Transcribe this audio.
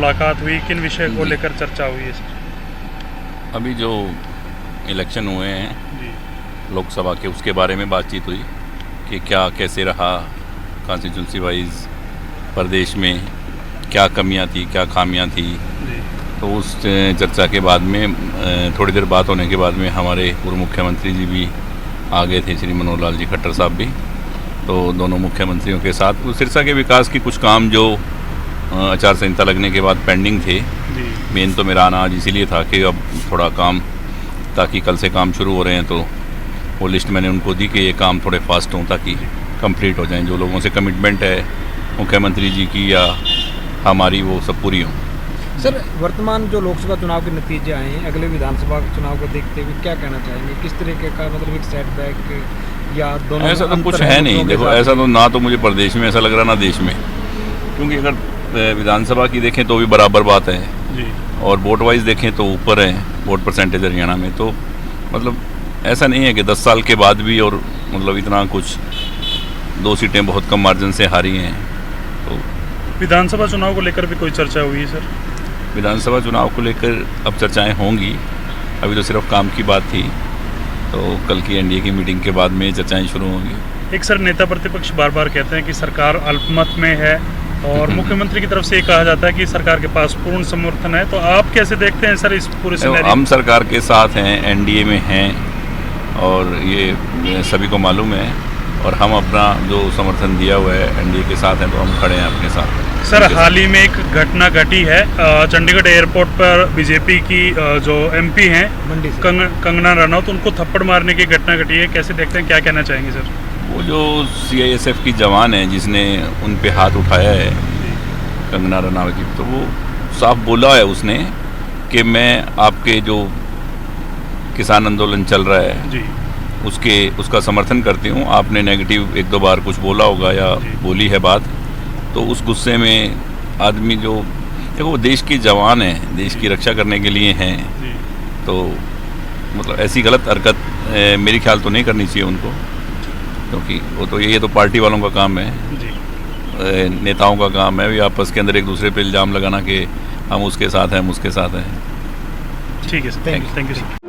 मुलाकात हुई, किन विषय को लेकर चर्चा हुई है सर? अभी जो इलेक्शन हुए हैं जी लोकसभा के, उसके बारे में बातचीत हुई कि क्या कैसे रहा कॉन्स्टिट्यूंसी वाइज, प्रदेश में क्या कमियां थी क्या खामियां थी। जी तो उस चर्चा के बाद में थोड़ी देर बात होने के बाद में हमारे पूर्व मुख्यमंत्री जी भी आ गए थे, श्री मनोहर लाल जी खट्टर साहब भी। तो दोनों मुख्यमंत्रियों के साथ सिरसा के विकास की कुछ काम जो आचार संहिता लगने के बाद पेंडिंग थे, जी मेन तो मेरा आना आज इसीलिए था कि अब थोड़ा काम, ताकि कल से काम शुरू हो रहे हैं तो वो लिस्ट मैंने उनको दी कि ये काम थोड़े फास्ट हों ताकि कंप्लीट हो जाएं। जो लोगों से कमिटमेंट है मुख्यमंत्री जी की या हमारी, वो सब पूरी हों। सर, वर्तमान जो लोकसभा चुनाव के नतीजे आए हैं, अगले विधानसभा चुनाव को देखते हुए क्या कहना चाहेंगे? किस तरीके का मतलब एक सेटबैक या दोनों? ऐसा तो कुछ है नहीं। देखो, ऐसा तो ना तो मुझे प्रदेश में ऐसा लग रहा ना देश में, क्योंकि अगर विधानसभा की देखें तो भी बराबर बात है जी और वोट वाइज देखें तो ऊपर है वोट परसेंटेज हरियाणा में। तो मतलब ऐसा नहीं है कि 10 साल के बाद भी और मतलब इतना कुछ 2 सीटें बहुत कम मार्जिन से हारी हैं। तो विधानसभा चुनाव को लेकर भी कोई चर्चा हुई है सर? विधानसभा चुनाव को लेकर अब चर्चाएं होंगी, अभी तो सिर्फ काम की बात थी। तो कल की एनडीए की मीटिंग के बाद में चर्चाएं शुरू होंगी। एक सर, नेता प्रतिपक्ष बार बार कहते हैं कि सरकार अल्पमत में है और मुख्यमंत्री की तरफ से ये कहा जाता है कि सरकार के पास पूर्ण समर्थन है। तो आप कैसे देखते हैं सर इस पूरे सिनेरियो? हम सरकार के साथ हैं, एनडीए में हैं और ये सभी को मालूम है और हम अपना जो समर्थन दिया हुआ है एनडीए के साथ हैं, तो हम खड़े हैं अपने साथ। सर, हाल ही में एक घटना घटी है चंडीगढ़ एयरपोर्ट पर, बीजेपी की जो एमपी हैं कंगना रनौत, उनको थप्पड़ मारने की घटना घटी है। कैसे देखते हैं, क्या कहना चाहेंगे सर? वो जो सीआईएसएफ की जवान है जिसने उन पे हाथ उठाया है कंगना रनौत की, तो वो साफ बोला है उसने कि मैं आपके जो किसान आंदोलन चल रहा है जी उसका समर्थन करती हूँ। आपने नेगेटिव 1-2 बार कुछ बोला होगा या बोली है बात, तो उस गुस्से में आदमी जो, देखो वो देश की जवान है, देश की रक्षा करने के लिए हैं, तो मतलब ऐसी गलत हरकत मेरी ख्याल तो नहीं करनी चाहिए उनको, क्योंकि वो तो ये तो पार्टी वालों का काम है, नेताओं का काम है भी आपस के अंदर एक दूसरे पे इल्ज़ाम लगाना कि हम उसके साथ हैं, हम उसके साथ हैं। ठीक है सर, थैंक यू सर।